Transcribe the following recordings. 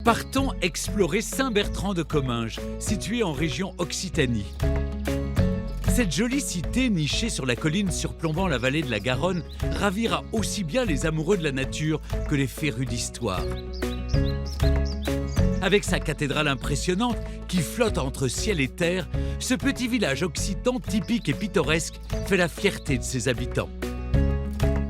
Partons explorer Saint-Bertrand de Comminges, situé en région Occitanie. Cette jolie cité nichée sur la colline surplombant la vallée de la Garonne ravira aussi bien les amoureux de la nature que les férus d'histoire. Avec sa cathédrale impressionnante qui flotte entre ciel et terre, ce petit village occitan typique et pittoresque fait la fierté de ses habitants.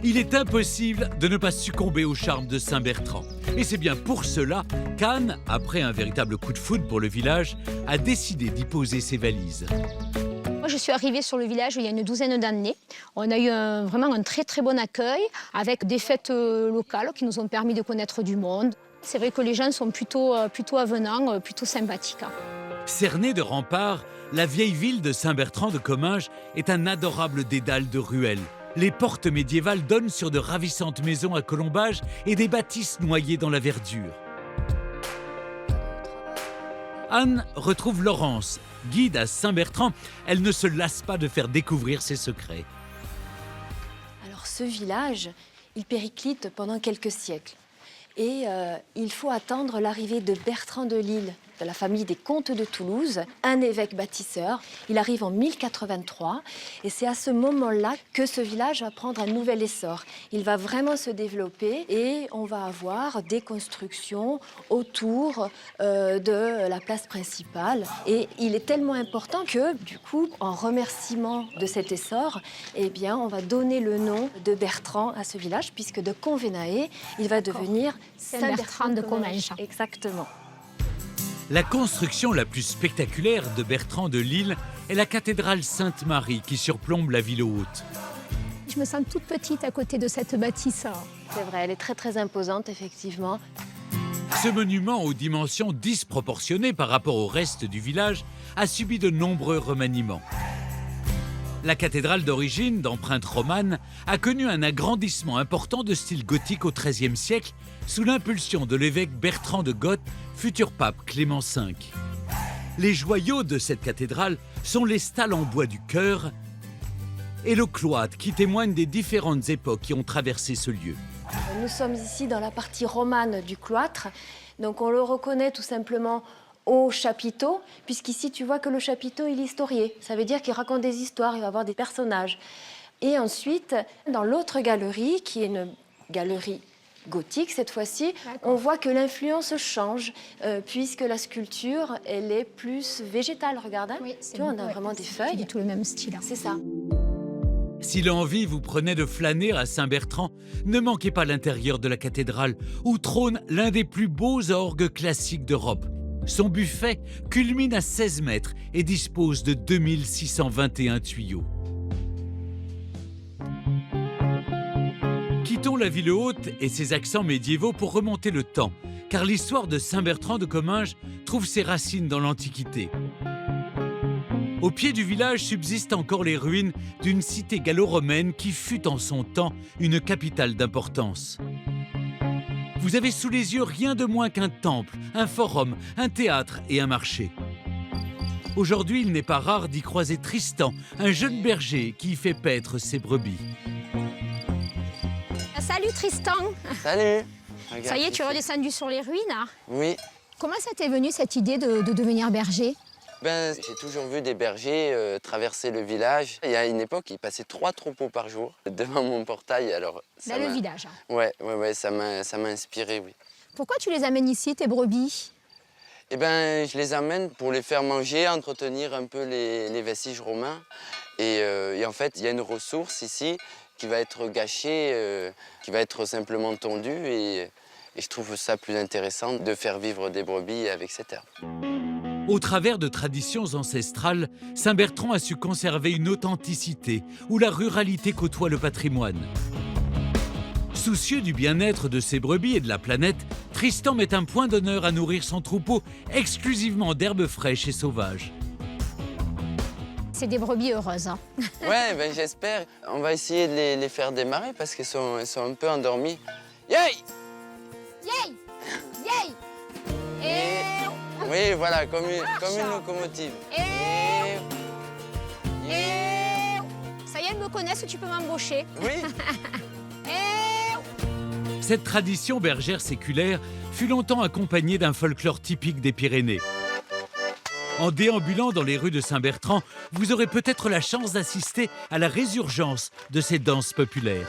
Il est impossible de ne pas succomber au charme de Saint-Bertrand. Et c'est bien pour cela qu'Anne, après un véritable coup de foudre pour le village, a décidé d'y poser ses valises. Moi, je suis arrivée sur le village il y a une douzaine d'années. On a eu vraiment un très très bon accueil avec des fêtes locales qui nous ont permis de connaître du monde. C'est vrai que les gens sont plutôt avenants, plutôt sympathiques. Cernée de remparts, la vieille ville de Saint-Bertrand de Comminges est un adorable dédale de ruelles. Les portes médiévales donnent sur de ravissantes maisons à colombages et des bâtisses noyées dans la verdure. Anne retrouve Laurence, guide à Saint-Bertrand. Elle ne se lasse pas de faire découvrir ses secrets. Alors ce village, il périclite pendant quelques siècles. Et il faut attendre l'arrivée de Bertrand de Lille, de la famille des comtes de Toulouse, un évêque bâtisseur. Il arrive en 1083 et c'est à ce moment-là que ce village va prendre un nouvel essor. Il va vraiment se développer et on va avoir des constructions autour de la place principale. Et il est tellement important que, du coup, en remerciement de cet essor, eh bien, on va donner le nom de Bertrand à ce village, puisque de Convenae, il va devenir Saint-Bertrand de Comminges. Exactement. La construction la plus spectaculaire de Bertrand de Lille est la cathédrale Sainte-Marie qui surplombe la ville haute. Je me sens toute petite à côté de cette bâtisse. C'est vrai, elle est très très imposante, effectivement. Ce monument aux dimensions disproportionnées par rapport au reste du village a subi de nombreux remaniements. La cathédrale d'origine, d'empreinte romane, a connu un agrandissement important de style gothique au XIIIe siècle sous l'impulsion de l'évêque Bertrand de Goth, futur pape Clément V. Les joyaux de cette cathédrale sont les stalles en bois du chœur et le cloître qui témoignent des différentes époques qui ont traversé ce lieu. Nous sommes ici dans la partie romane du cloître, donc on le reconnaît tout simplement au chapiteau, puisqu'ici tu vois que le chapiteau il est historié, ça veut dire qu'il raconte des histoires, il va avoir des personnages. Et ensuite, dans l'autre galerie, qui est une galerie gothique cette fois-ci, on voit que l'influence change, puisque la sculpture elle est plus végétale, regarde, hein, Oui, tu vois, on a vraiment des feuilles. Du tout le même style. C'est ça. Si l'envie vous prenait de flâner à Saint-Bertrand, ne manquez pas l'intérieur de la cathédrale où trône l'un des plus beaux orgues classiques d'Europe. Son buffet culmine à 16 mètres et dispose de 2621 tuyaux. Quittons la ville haute et ses accents médiévaux pour remonter le temps, car l'histoire de Saint-Bertrand de Comminges trouve ses racines dans l'Antiquité. Au pied du village subsistent encore les ruines d'une cité gallo-romaine qui fut en son temps une capitale d'importance. Vous avez sous les yeux rien de moins qu'un temple, un forum, un théâtre et un marché. Aujourd'hui, il n'est pas rare d'y croiser Tristan, un jeune berger qui y fait paître ses brebis. Salut Tristan. Salut. Ça y est, tu es redescendu sur les ruines, hein? Oui. Comment ça t'est venu cette idée de devenir berger? J'ai toujours vu des bergers traverser le village. Il y a une époque, ils passaient 3 troupeaux par jour devant mon portail. Alors, Dans le village. Ouais, ça m'a inspiré, oui. Pourquoi tu les amènes ici, tes brebis? Eh ben, je les amène pour les faire manger, entretenir un peu les vestiges romains. Et en fait, il y a une ressource ici qui va être gâchée, qui va être simplement tondue. Et je trouve ça plus intéressant de faire vivre des brebis avec cette herbe. Au travers de traditions ancestrales, Saint-Bertrand a su conserver une authenticité où la ruralité côtoie le patrimoine. Soucieux du bien-être de ses brebis et de la planète, Tristan met un point d'honneur à nourrir son troupeau exclusivement d'herbes fraîches et sauvages. C'est des brebis heureuses. Hein. Ouais, ben j'espère. On va essayer de les faire démarrer parce qu'elles sont un peu endormies. Yay! Yay! Yay! Et... Oui, voilà, comme une locomotive. Et... Ça y est, elles me connaissent, tu peux m'embaucher. Oui. Cette tradition bergère séculaire fut longtemps accompagnée d'un folklore typique des Pyrénées. En déambulant dans les rues de Saint-Bertrand, vous aurez peut-être la chance d'assister à la résurgence de ces danses populaires.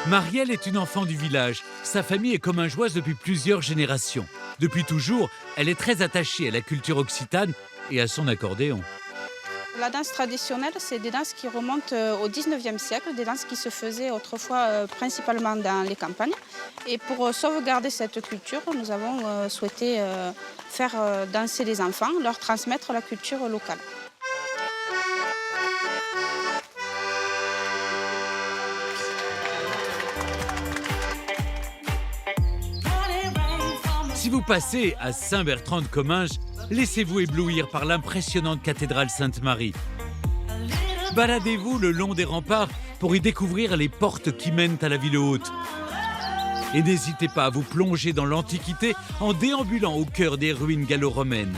Marielle est une enfant du village. Sa famille est commingeoise depuis plusieurs générations. Depuis toujours, elle est très attachée à la culture occitane et à son accordéon. La danse traditionnelle, c'est des danses qui remontent au 19e siècle, des danses qui se faisaient autrefois principalement dans les campagnes. Et pour sauvegarder cette culture, nous avons souhaité faire danser les enfants, leur transmettre la culture locale. Si vous passez à Saint-Bertrand-de-Comminges, laissez-vous éblouir par l'impressionnante cathédrale Sainte-Marie. Baladez-vous le long des remparts pour y découvrir les portes qui mènent à la ville haute. Et n'hésitez pas à vous plonger dans l'Antiquité en déambulant au cœur des ruines gallo-romaines.